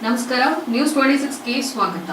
ನಮಸ್ಕಾರ, ನ್ಯೂಸ್ 26ಗೆ ಸ್ವಾಗತ.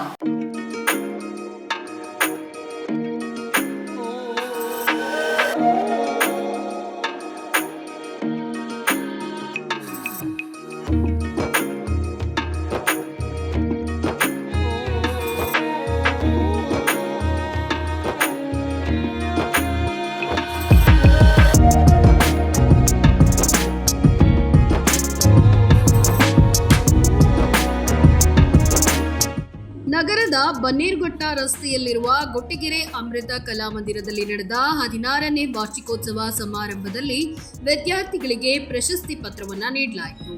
ನಗರದ ಬನ್ನೇರುಘಟ್ಟ ರಸ್ತೆಯಲ್ಲಿರುವ ಗೊಟ್ಟಿಗೆರೆ ಅಮೃತ ಕಲಾಮಂದಿರದಲ್ಲಿ ನಡೆದ 16ನೇ ವಾರ್ಷಿಕೋತ್ಸವ ಸಮಾರಂಭದಲ್ಲಿ ವಿದ್ಯಾರ್ಥಿಗಳಿಗೆ ಪ್ರಶಸ್ತಿ ಪತ್ರವನ್ನು ನೀಡಲಾಯಿತು.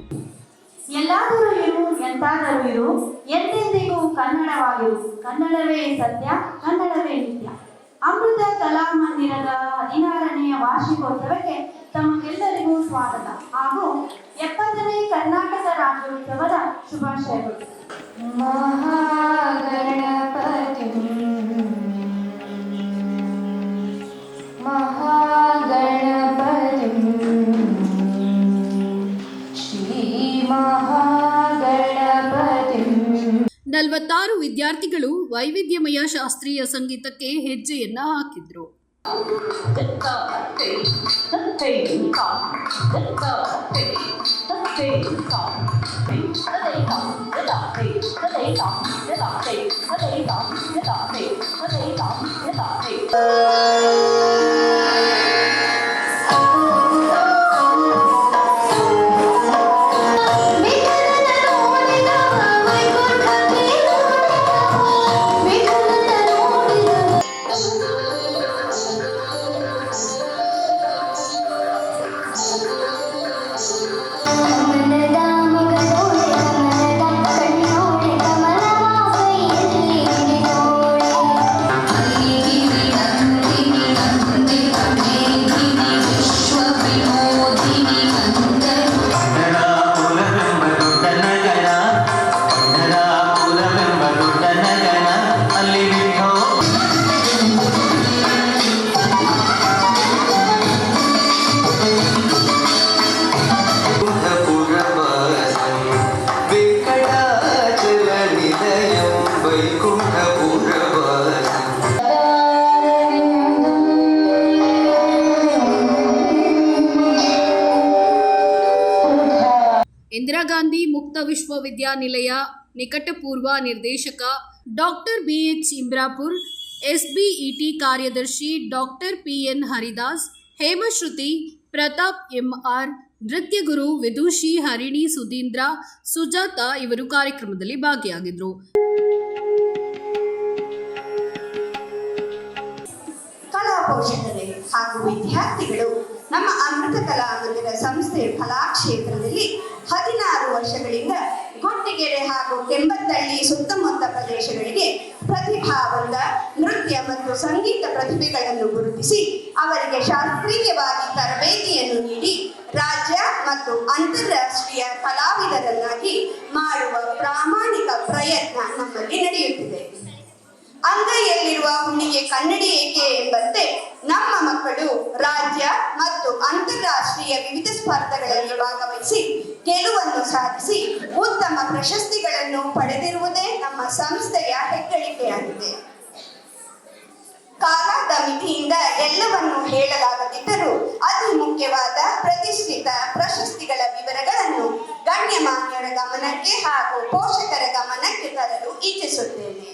ಎಲ್ಲಾದರೂ ಇರು, ಎಂತಾದರೂ ಇರು, ಎಂದೆಂದಿಗೂ ಕನ್ನಡವಾಗಿರು, ಕನ್ನಡವೇ ಸತ್ಯ, ಕನ್ನಡವೇ ನಿತ್ಯ. ಅಮೃತ ಕಲಾಮಂದಿರದ 16ನೇ ವಾರ್ಷಿಕೋತ್ಸವಕ್ಕೆ ತಮಗೆಲ್ಲರಿಗೂ ಸ್ವಾಗತ ಹಾಗೂ 70ನೇ ಕರ್ನಾಟಕ ರಾಜ್ಯೋತ್ಸವದ ಶುಭಾಶಯಗಳು. ಮಹಾಗಣಪತಿ ಮಹಾಗಣಪತಿ ಶ್ರೀ ಮಹಾಗಣಪತಿ. 46 ವಿದ್ಯಾರ್ಥಿಗಳು ವೈವಿಧ್ಯಮಯ ಶಾಸ್ತ್ರೀಯ ಸಂಗೀತಕ್ಕೆ ಹೆಜ್ಜೆಯನ್ನ ಹಾಕಿದ್ರು. ಇಂದಿರಾ ಗಾಂಧಿ ಮುಕ್ತ ವಿಶ್ವವಿದ್ಯಾನಿಲಯ ನಿಕಟಪೂರ್ವ ನಿರ್ದೇಶಕ ಡಾಕ್ಟರ್ BH ಇಂಬ್ರಾಪುರ್, SBET ಕಾರ್ಯದರ್ಶಿ doctor PN Haridas, Hemashruti, Pratap MR, ನೃತ್ಯ ಗುರು ವಿದುಷಿ ಹರಿಣಿ ಸುಧೀಂದ್ರ, ಸುಜಾತ ಇವರು ಕಾರ್ಯಕ್ರಮದಲ್ಲಿ ಭಾಗಿಯಾಗಿದ್ದರು. ಕಲಾ ಪೋಷಕರೇ ಹಾಗೂ ವಿದ್ಯಾರ್ಥಿಗಳು, ನಮ್ಮ ಅಮೃತ ಕಲಾಮಂದಿರ ಸಂಸ್ಥೆಯ ಕಲಾಕ್ಷೇತ್ರದಲ್ಲಿ 16 ವರ್ಷಗಳಿಂದ ಗೊಟ್ಟಿಗೆರೆ ಹಾಗೂ ಕೆಂಬತ್ತಳ್ಳಿ ಸುತ್ತಮುತ್ತ ಪ್ರದೇಶಗಳಿಗೆ ಪ್ರತಿಭಾವಂತ ನೃತ್ಯ ಮತ್ತು ಸಂಗೀತ ಪ್ರತಿಭೆಗಳನ್ನು ಗುರುತಿಸಿ ಅವರಿಗೆ ಶಾಸ್ತ್ರೀಯವಾಗಿ ತರಬೇತಿಯನ್ನು ನೀಡಿ ರಾಜ್ಯ ಮತ್ತು ಅಂತಾರಾಷ್ಟ್ರೀಯ ಕಲಾವಿದರನ್ನಾಗಿ ಮಾಡುವ ಪ್ರಾಮಾಣಿಕ ಪ್ರಯತ್ನ ನಮ್ಮಲ್ಲಿ ನಡೆಯುತ್ತಿದೆ. ಅಂಗೈಯಲ್ಲಿರುವ ಹುಣ್ಣಿಗೆ ಕನ್ನಡಿ ಏಕೆ ಎಂಬಂತೆ ನಮ್ಮ ಮಕ್ಕಳು ರಾಜ್ಯ ಮತ್ತು ಅಂತಾರಾಷ್ಟ್ರೀಯ ವಿವಿಧ ಸ್ಪರ್ಧೆಗಳಲ್ಲಿ ಭಾಗವಹಿಸಿ ಗೆಲುವನ್ನು ಸಾಧಿಸಿ ಉತ್ತಮ ಪ್ರಶಸ್ತಿಗಳನ್ನು ಪಡೆದಿರುವುದೇ ನಮ್ಮ ಸಂಸ್ಥೆಯ ಹೆಗ್ಗಳಿಕೆಯಾಗಿದೆ. ಕಾಲದ ಮಿತಿಯಿಂದ ಎಲ್ಲವನ್ನೂ ಹೇಳಲಾಗದಿದ್ದರೂ ಅತಿ ಮುಖ್ಯವಾದ ಪ್ರತಿಷ್ಠಿತ ಪ್ರಶಸ್ತಿಗಳ ವಿವರಗಳನ್ನು ಗಣ್ಯಮಾನ್ಯರ ಗಮನಕ್ಕೆ ಹಾಗೂ ಪೋಷಕರ ಗಮನಕ್ಕೆ ತರಲು ಇಚ್ಛಿಸುತ್ತೇನೆ.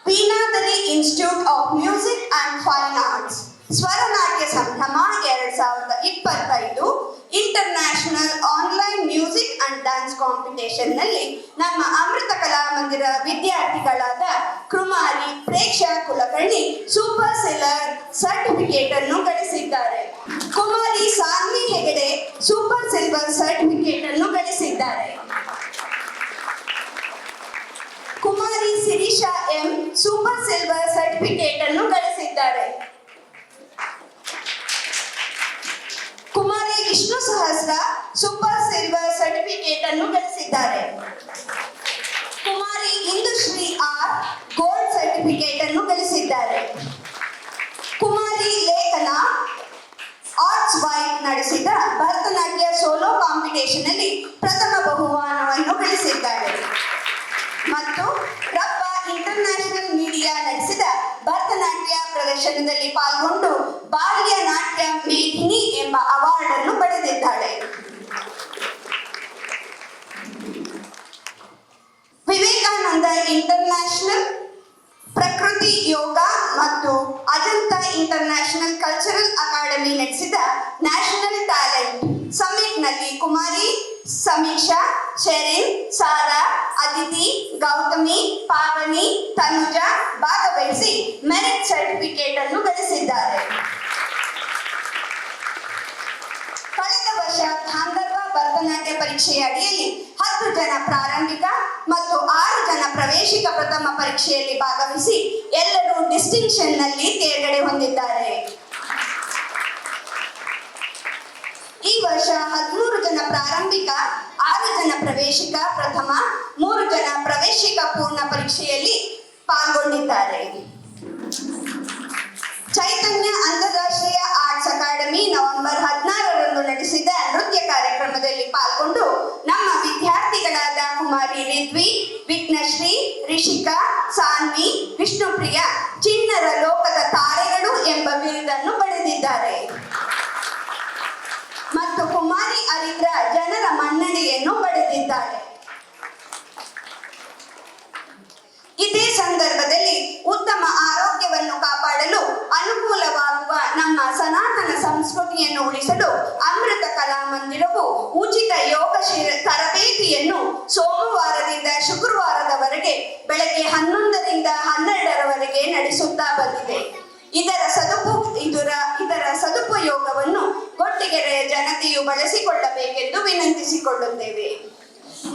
Veenadhari institute of music and fine arts Swaranatya Sambhrama 2025 international online music and dance competition ನಲ್ಲಿ ನಮ್ಮ ಅಮೃತ ಕಲಾಮಂದಿರ ವಿದ್ಯಾರ್ಥಿಗಳಾದ ಕುಮಾರಿ Preksha Kulkarni super silver certificate ಅನ್ನು ಗಳಿಸಿದ್ದಾರೆ. ಕುಮಾರಿ Sanvi Hegde super silver certificate ಅನ್ನು ಗಳಿಸಿದ್ದಾರೆ. ಕುಮಾರಿ Shirisha M super silver certificate ಅನ್ನು ಗಳಿಸಿದ್ದಾರೆ. ಕುಮಾರಿ ವಿಷ್ಣು ಸಹಸ್ರ ಸೂಪರ್ ಸಿಲ್ವರ್ ಸರ್ಟಿಫಿಕೇಟ್ ಅನ್ನು ಗಳಿಸಿದ್ದಾರೆ. ಕುಮಾರಿ ಇಂದುಶ್ರೀ R ಗೋಲ್ಡ್ ಸರ್ಟಿಫಿಕೇಟ್ ಅನ್ನು ಗಳಿಸಿದ್ದಾರೆ. ಕುಮಾರಿ ಲೇಖನ ಆರ್ಟ್ಸ್ ವೈಟ್ ನಡೆಸಿದ ಭರತನಾಟ್ಯ ಸೋಲೋ ಕಾಂಪಿಟೇಷನ್ ಅಲ್ಲಿ ಪ್ರಥಮ ಅಧಿವೇಶನದಲ್ಲಿ ಪಾಲ್ಗೊಂಡು ಬಾಲ್ಯ ನಾಟ್ಯ ಮೇಧಿನಿ ಎಂಬ ಅವಾರ್ಡ್ ಅನ್ನು ಪಡೆದಿದ್ದಾಳೆ. ವಿವೇಕಾನಂದ ಇಂಟರ್ನ್ಯಾಷನಲ್ ಪ್ರಕೃತಿ ಯೋಗ ಮತ್ತು ಅಜಂತ ಇಂಟರ್ನ್ಯಾಷನಲ್ ಕಲ್ಚರಲ್ ಅಕಾಡೆಮಿ ನಡೆಸಿದ ನ್ಯಾಷನಲ್ ಟ್ಯಾಲೆಂಟ್ ಸಮಿಟ್ನಲ್ಲಿ ಕುಮಾರಿ, ಸಮೀಕ್ಷಾ, ಶೆರಿನ್, ಸಾರಾ, ಅದಿತಿ, ಗೌತಮಿ, ಪಾವನಿ, ತನುಜಾ ಭಾಗವಹಿಸಿ ಮೆರಿಟ್ ಸರ್ಟಿಫಿಕೇಟ್ ಅನ್ನು ಗಳಿಸಿದ್ದಾರೆ. ಕಳೆದ ವರ್ಷ ಗಾಂಧರ್ವ ಭರತನಾಟ್ಯ ಪರೀಕ್ಷೆಯ ಅಡಿಯಲ್ಲಿ 10 ಜನ ಪ್ರಾರಂಭಿಕ ಮತ್ತು 6 ಜನ ಪ್ರವೇಶಿಕ ಪ್ರಥಮ ಪರೀಕ್ಷೆಯಲ್ಲಿ ಭಾಗವಹಿಸಿ ಎಲ್ಲರೂ ಡಿಸ್ಟಿಂಕ್ಷನ್ ನಲ್ಲಿ ತೇರ್ಗಡೆ ಹೊಂದಿದ್ದಾರೆ. ಈ ವರ್ಷ 13 ಜನ ಪ್ರಾರಂಭಿಕ, 6 ಜನ ಪ್ರವೇಶಿಕ ಪ್ರಥಮ, 3 ಜನ ಪ್ರವೇಶಿಕ ಪೂರ್ಣ ಪರೀಕ್ಷೆಯಲ್ಲಿ ಪಾಲ್ಗೊಂಡಿದ್ದಾರೆ. ಚೈತನ್ಯ ಅಂತಾರಾಷ್ಟ್ರೀಯ ಆರ್ಟ್ಸ್ ಅಕಾಡೆಮಿ ನವೆಂಬರ್ 16ರಂದು ನಡೆಸಿದ ನೃತ್ಯ ಕಾರ್ಯಕ್ರಮದಲ್ಲಿ ಪಾಲ್ಗೊಂಡು ನಮ್ಮ ವಿದ್ಯಾರ್ಥಿಗಳಾದ ಕುಮಾರಿ ರಿದ್ವಿ, ವಿಘ್ನಶ್ರೀ, ರಿಷಿಕಾ, ಸಾನ್ವಿ, ವಿಷ್ಣುಪ್ರಿಯ ಚಿಣ್ಣರ ಲೋಕದ ತಾರೆಗಳು ಎಂಬ ಬಿರುದನ್ನು ಪಡೆದಿದ್ದಾರೆ ಮತ್ತು ಕುಮಾರಿ ಅರಿದ್ರ ಜನರ ಮನ್ನಣೆಯನ್ನು ಪಡೆದಿದ್ದಾರೆ. ಇದೇ ಸಂದರ್ಭದಲ್ಲಿ ಉತ್ತಮ ಆರೋಗ್ಯವನ್ನು ಕಾಪಾಡಲು ಅನುಕೂಲವಾಗುವ ನಮ್ಮ ಸನಾತನ ಸಂಸ್ಕೃತಿಯನ್ನು ಉಳಿಸಲು ಅಮೃತ ಕಲಾ ಮಂದಿರವು ಉಚಿತ ಯೋಗ ತರಬೇತಿಯನ್ನು ಸೋಮವಾರದಿಂದ ಶುಕ್ರವಾರದವರೆಗೆ ಬೆಳಗ್ಗೆ 11ರಿಂದ 12ರವರೆಗೆ ನಡೆಸುತ್ತಾ ಬಂದಿದೆ. ಇದರ ಸದುಪಯೋಗವನ್ನು ಕೊಟ್ಟಿಗೆರೆಯ ಜನತೆಯು ಬಳಸಿಕೊಳ್ಳಬೇಕೆಂದು ವಿನಂತಿಸಿಕೊಳ್ಳುತ್ತೇವೆ.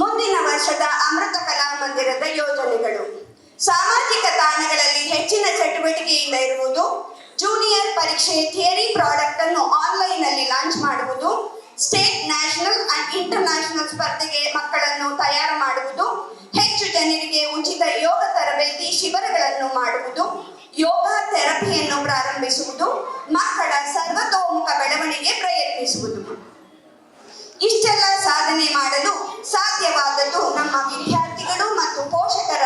ಮುಂದಿನ ವರ್ಷದ ಅಮೃತ ಕಲಾ ಮಂದಿರದ ಯೋಜನೆಗಳು: ಸಾಮಾಜಿಕ ತಾಣಗಳಲ್ಲಿ ಹೆಚ್ಚಿನ ಚಟುವಟಿಕೆಯಿಂದ ಇರುವುದು, ಜೂನಿಯರ್ ಪರೀಕ್ಷೆ ಥಿಯರಿ ಪ್ರಾಡಕ್ಟ್ ಅನ್ನು ಆನ್ಲೈನ್ ನಲ್ಲಿ ಲಾಂಚ್ ಮಾಡುವುದು, ಸ್ಟೇಟ್, ನ್ಯಾಷನಲ್ ಅಂಡ್ ಇಂಟರ್ನ್ಯಾಷನಲ್ ಸ್ಪರ್ಧೆಗೆ ಮಕ್ಕಳನ್ನು ತಯಾರು ಮಾಡುವುದು, ಹೆಚ್ಚು ಜನರಿಗೆ ಉಚಿತ ಯೋಗ ತರಬೇತಿ ಶಿಬಿರಗಳನ್ನು ಮಾಡುವುದು, ಯೋಗ ಥೆರಪಿಯನ್ನು ಪ್ರಾರಂಭಿಸುವುದು, ಮಕ್ಕಳ ಸರ್ವತೋಮುಖ ಬೆಳವಣಿಗೆ ಪ್ರಯತ್ನಿಸುವುದು. ಇಷ್ಟೆಲ್ಲ ಸಾಧನೆ ಮಾಡಲು ಸಾಧ್ಯವಾದದ್ದು ನಮ್ಮ ವಿದ್ಯಾರ್ಥಿಗಳು ಮತ್ತು ಪೋಷಕರ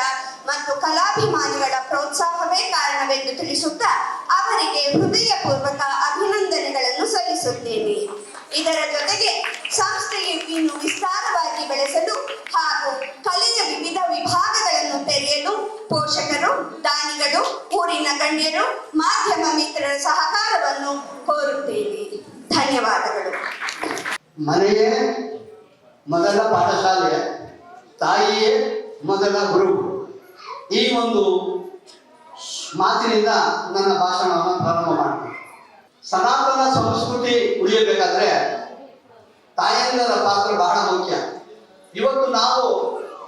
ಮತ್ತು ಕಲಾಭಿಮಾನಿಗಳ ಪ್ರೋತ್ಸಾಹವೇ ಕಾರಣವೆಂದು ತಿಳಿಸುತ್ತಾ ಅವರಿಗೆ ಹೃದಯಪೂರ್ವಕ ಅಭಿನಂದನೆಗಳನ್ನು ಸಲ್ಲಿಸುತ್ತೇನೆ. ಇದರ ಜೊತೆಗೆ ಸಂಸ್ಥೆಯು ಇನ್ನು ವಿಸ್ತಾರವಾಗಿ ಬೆಳೆಸಲು ಹಾಗೂ ಕಲೆಯ ವಿವಿಧ ವಿಭಾಗಗಳನ್ನು ತೆರೆಯಲು ಪೋಷಕರು, ದಾನಿಗಳು, ಊರಿನ ಗಣ್ಯರು, ಮಾಧ್ಯಮ ಮಿತ್ರರ ಸಹಕಾರವನ್ನು ಕೋರುತ್ತೇನೆ. ಧನ್ಯವಾದಗಳು. ಮನೆಯೇ ಮೊದಲ ಪಾಠಶಾಲೆ, ತಾಯಿಯೇ ಮೊದಲ ಗುರು. ಈ ಒಂದು ಮಾತಿನಿಂದ ನನ್ನ ಭಾಷಣವನ್ನು ಪ್ರಾರಂಭ ಮಾಡ್ತೀನಿ. ಸನಾತನ ಸಂಸ್ಕೃತಿ ಉಳಿಯಬೇಕಾದ್ರೆ ತಾಯಂದಿರ ಪಾತ್ರ ಬಹಳ ಮುಖ್ಯ. ಇವತ್ತು ನಾವು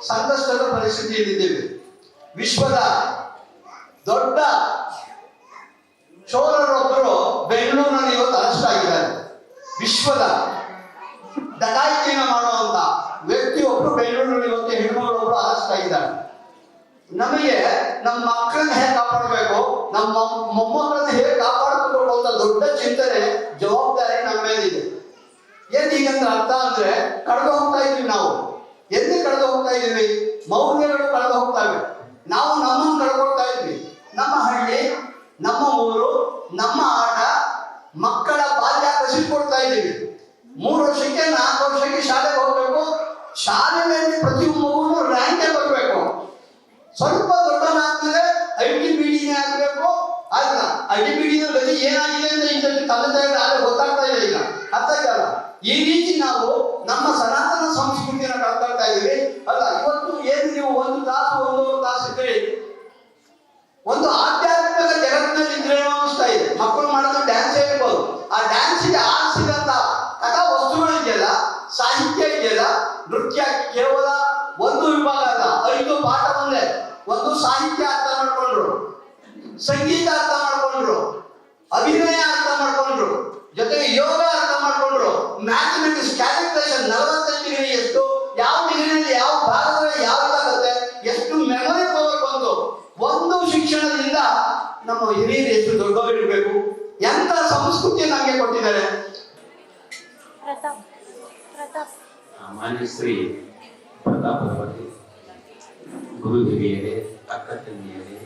ಸಂಕಷ್ಟದ ಪರಿಸ್ಥಿತಿಯಲ್ಲಿದ್ದೇವೆ. ವಿಶ್ವದ ದೊಡ್ಡ ಚೋರರೊಬ್ಬರು ಬೆಂಗಳೂರಿನಲ್ಲಿ ಇವತ್ತು ಅರೆಸ್ಟ್ ಆಗಿದ್ದಾರೆ. ವಿಶ್ವದ ಡಕಾಯಿತಿನ ಮಾಡುವಂತ ವ್ಯಕ್ತಿಯೊಬ್ಬರು ಬೆಂಗಳೂರಿನಲ್ಲಿ ಇವತ್ತು ಹೆಣ್ಣುಗಳೊಬ್ಬರು ಅರೆಸ್ಟ್ ಆಗಿದ್ದಾರೆ. ನಮಗೆ ನಮ್ಮ ಮಕ್ಕಳನ್ನ ಹೇಗೆ ಕಾಪಾಡಬೇಕು, ನಮ್ಮ ಮೊಮ್ಮಕ್ಕಳನ್ನ ಹೇಗೆ ಕಾಪಾಡಬೇಕು ಅಂತ ದೊಡ್ಡ ಚಿಂತನೆ, ಜವಾಬ್ದಾರಿ ನಮ್ಮ ಮೇಲಿದೆ. ಏನ್ ಈಗಂದ್ರೆ ಅರ್ಥ ಅಂದ್ರೆ ಕಳೆದು ಹೋಗ್ತಾ ಇದೀವಿ. ನಾವು ಎಲ್ಲಿ ಕಳೆದು ಹೋಗ್ತಾ ಇದೀವಿ? ಮೌಲ್ಯಗಳು ಕಳೆದು ಹೋಗ್ತಾವೆ. ನಾವು ನಮ್ಮನ್ನು ಕಳ್ಕೊಳ್ತಾ ಇದ್ವಿ. ನಮ್ಮ ಹಳ್ಳಿ, ನಮ್ಮ ಊರು, ನಮ್ಮ ಆಟ, ಮಕ್ಕಳ ಬಾಲ್ಯ ಕಸಿಕೊಡ್ತಾ ಇದ್ದೀವಿ. 3 ವರ್ಷಕ್ಕೆ 4 ವರ್ಷಕ್ಕೆ ಶಾಲೆಗೆ ಹೋಗ್ಬೇಕು. ಶಾಲೆಯಲ್ಲಿ ಪ್ರತಿ ಮಗುನು ರ್ಯಾಂಕೇ ಬರಬೇಕು. ಸ್ವಲ್ಪ ದೊಡ್ಡನಾದ್ಮೇಲೆ ITBD ಆಗ್ಬೇಕು. ಅಲ್ಲ, ITBD ಗತಿ ಏನಾಗಿದೆ ಅಂತ ಈಗ ತಂದೆ ತಾಯಿ ಗೊತ್ತಾಗ್ತಾ ಇದೆ. ಈಗ ಅರ್ಥ ಆಗಲ್ಲ. ಈ ರೀತಿ ನಾವು ನಮ್ಮ ಸನಾತನ ಸಂಸ್ಕೃತಿನ ಕಳ್ಕೊಳ್ತಾ ಇದೀವಿ. ಅಲ್ಲ, ಇವತ್ತು ಏನು ನೀವು 1 ತಾಸು 1.5 ತಾಸು ಇದ್ರಿ, ಒಂದು ಆಧ್ಯಾತ್ಮಿಕ ಜಗತ್ತಿನಲ್ಲಿ ಇದ್ರೆ ಅನಿಸ್ತಾ ಇದೆ. ಮಕ್ಕಳು ಮಾಡೋದು ಡ್ಯಾನ್ಸ್ ಇರ್ಬೋದು. ಆ ಡ್ಯಾನ್ಸಿಗೆ ಆರಿಸಿದಂತ ಕಥಾ ವಸ್ತುಗಳು ಇದೆಯಲ್ಲ, ಸಾಹಿತ್ಯ ಇದೆಯಲ್ಲ, ನೃತ್ಯ ಕೇವಲ ಒಂದು ವಿಭಾಗ ಅಲ್ಲ, 5 ಪಾಠ ಬಂದೆ. ಒಂದು ಸಾಹಿತ್ಯ ಅರ್ಥ ಮಾಡ್ಕೊಂಡ್ರು, ಸಂಗೀತ ಅರ್ಥ ಮಾಡ್ಕೊಂಡ್ರು, ಅಭಿನಯ ಅರ್ಥ ಮಾಡ್ಕೊಂಡ್ರು, ಜೊತೆಗೆ ಯೋಗ ಅರ್ಥ ಮಾಡ್ಕೊಂಡ್ರು, ಮ್ಯಾಥಮೆಟಿಕ್ಸ್, ಕ್ಯಾಲ್ಕುಲೇಷನ್ 45 ಡಿಗ್ರಿ ಎಷ್ಟು, ಯಾವ ಡಿಗ್ರಿಯಲ್ಲಿ ಯಾವ ಭಾಗದಲ್ಲಿ ಯಾವ್ದಾಗುತ್ತೆ, ಎಷ್ಟು ಮೆಮೊರಿ ಪವರ್ ಬಂತು. ಒಂದು ಶಿಕ್ಷಣದಿಂದ ನಮ್ಮ ಹಿರಿಯರು ಎಷ್ಟು ದೊಡ್ಡವರಿರ್ಬೇಕು, ಎಂತ ಸಂಸ್ಕೃತಿ ನಮಗೆ ಕೊಟ್ಟಿದ್ದಾರೆ. ಮಾನ್ಯ ಶ್ರೀ ಪ್ರತಾಪರವತಿ, ಗುರು ಹಿರಿಯರೇ, ಅಕ್ಕ ತಂಗಿಯರೇ,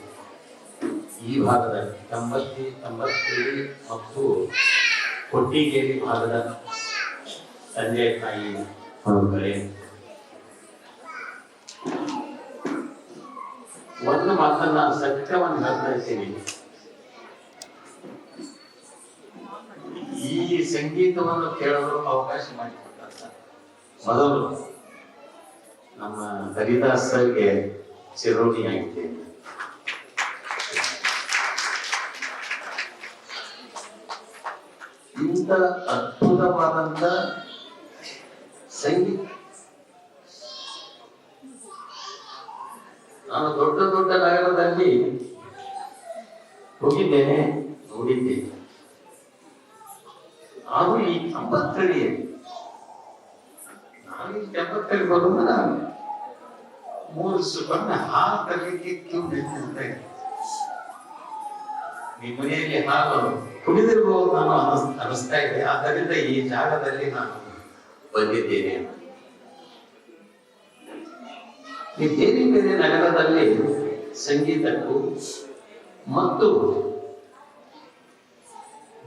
ಈ ಈ ಭಾಗದ ಕಂಬತ್ತಿ ಕಂಬತ್ತೇರಿ ಮತ್ತು ಕೊಟ್ಟಿಗೇರಿ ಭಾಗದ ತಂದೆ ತಾಯಿ ಮಕ್ಕಳೇ, ಒಂದು ಮಾತನ್ನ ಸತ್ಯವನ್ನು ಹೇಳ್ತಾ ಇದ್ದೀನಿ. ಈ ಸಂಗೀತವನ್ನು ಕೇಳಲು ಅವಕಾಶ ಮಾಡಿಕೊಟ್ಟಂತ ಮೊದಲು ನಮ್ಮ ಹರಿದಾಸ್ ಸರ್ಗೆ ಚಿರೋಣಿಯಾಗಿದ್ದೇನೆ. ಇಂಥ ಅದ್ಭುತವಾದಂತ ಸಂಗೀತ ನಾನು ದೊಡ್ಡ ದೊಡ್ಡ ನಗರದಲ್ಲಿ ಹೋಗಿದ್ದೇನೆ, ನೋಡಿದ್ದೇನೆ. ಆದ್ರೂ ಈ ಕಂಬತ್ತಳಿಯಲ್ಲಿ ನಾನು ಈ ಕಂಬತ್ತಳಿ ಬರುವಾಗ 3 ಸುವರ್ಣ ಹಾಲು ತರಲಿಕ್ಕೆ ಕ್ಯೂ ನಿಂತಿದ್ದೆ. ನಿಮ್ಮ ಮನೆಯಲ್ಲಿ ಹಾಲು ಕುಡಿದಿರಬಹುದು ನಾನು ಅನಿಸ್ತಾ ಇದೆ. ಆದ್ದರಿಂದ ಈ ಜಾಗದಲ್ಲಿ ನಾನು ಬಂದಿದ್ದೇನೆ. ಈ ಬೇರೆ ಬೇರೆ ನಗರದಲ್ಲಿ ಸಂಗೀತಕ್ಕೂ ಮತ್ತು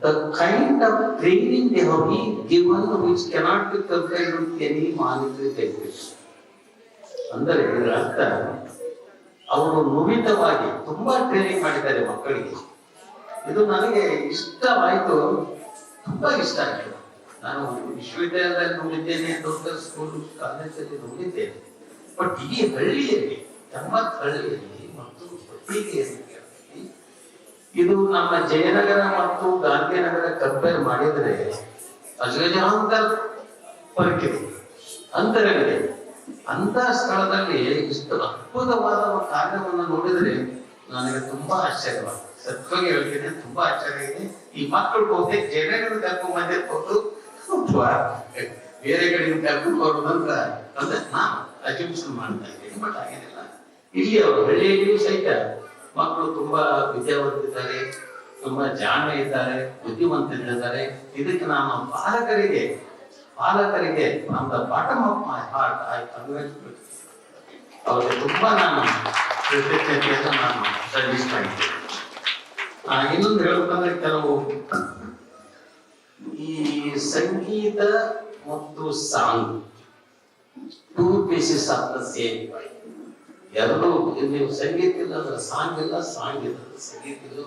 the kind of training they have been given which cannot be compared with any monetary benefit. ಅಂದರೆ ಇದರ ಅರ್ಥ ಅವರು ನುರಿತವಾಗಿ ತುಂಬಾ ಟ್ರೈನಿಂಗ್ ಮಾಡಿದ್ದಾರೆ ಮಕ್ಕಳಿಗೆ. ಇದು ನನಗೆ ಇಷ್ಟವಾಯಿತು, ತುಂಬಾ ಇಷ್ಟ ಆಯಿತು. ನಾನು ವಿಶ್ವವಿದ್ಯಾಲಯದಲ್ಲಿ ನೋಡಿದ್ದೇನೆ, ದೊಡ್ಡ ಸ್ಕೂಲ್ ಕಾಲೇಜಲ್ಲಿ ನೋಡಿದ್ದೇನೆ. ಬಟ್ ಈ ಹಳ್ಳಿಯಲ್ಲಿ 80 ಹಳ್ಳಿಯಲ್ಲಿ ಮತ್ತು ಕೊಟ್ಟಿಗೆಯಲ್ಲಿ ಇದು ನಮ್ಮ ಜಯನಗರ ಮತ್ತು ಗಾಂಧಿನಗರ ಕಂಪೇರ್ ಮಾಡಿದರೆ ಅಜಗಜಾಂತರ ಪರಕ್ಕಿದೆ, ಅಂತರವಿದೆ. ಅಂತ ಸ್ಥಳದಲ್ಲಿ ಇಷ್ಟು ಅದ್ಭುತವಾದ ಕಾರ್ಯವನ್ನು ನೋಡಿದರೆ ನನಗೆ ತುಂಬಾ ಆಶ್ಚರ್ಯವಾಗಿದೆ. ಸತ್ವಾಗಿ ಹೇಳ್ತೀನಿ, ತುಂಬಾ ಆಶ್ಚರ್ಯ ಇದೆ. ಈ ಮಕ್ಕಳು ಬಹುತೇಕ ಜಯನಗರ ಕರ್ಕೊಂಡು ಬಂದಿರ್ಬೋದು ಅಥವಾ ಬೇರೆ ಕಡೆಯಿಂದ ಕರ್ಕೊಂಡು ಬರೋದಂತ ಅಂದ್ರೆ ನಾನು ಅಜಂಪ್ಷನ್ ಮಾಡ್ತಾ ಇದ್ದೀನಿ. ಬಟ್ ಹಾಗೇನಿಲ್ಲ. ಇಲ್ಲಿ ಅವರು ಹಳ್ಳಿಯಲ್ಲಿಯೂ ಸಹಿತ ಮಕ್ಕಳು ತುಂಬಾ ವಿದ್ಯಾವಂತಿದ್ದಾರೆ, ತುಂಬಾ ಜಾಣ ಇದ್ದಾರೆ, ಬುದ್ಧಿವಂತರಿದ್ದಾರೆ. ಇದಕ್ಕೆ ನಾನು ಪಾಲಕರಿಗೆ from the bottom of my heart I congratulate. ಅವರಿಗೆ ತುಂಬಾ ನಾನು ಕೃತಜ್ಞತೆಯನ್ನು ನಾನು ಸಲ್ಲಿಸ್ತಾ ಇದ್ದೇನೆ. ಇನ್ನೊಂದು ಹೇಳ್ಬೇಕಂದ್ರೆ, ಕೆಲವು ಈ ಸಂಗೀತ ಮತ್ತು song 2 pieces of the same coin. ಎರಡು, ನೀವು ಸಂಗೀತ ಇಲ್ಲ ಅಂದ್ರೆ ಸಾಂಗ್ ಇಲ್ಲ, ಸಾಂಗ್ ಇಲ್ಲ ಸಂಗೀತ ಇಲ್ಲ.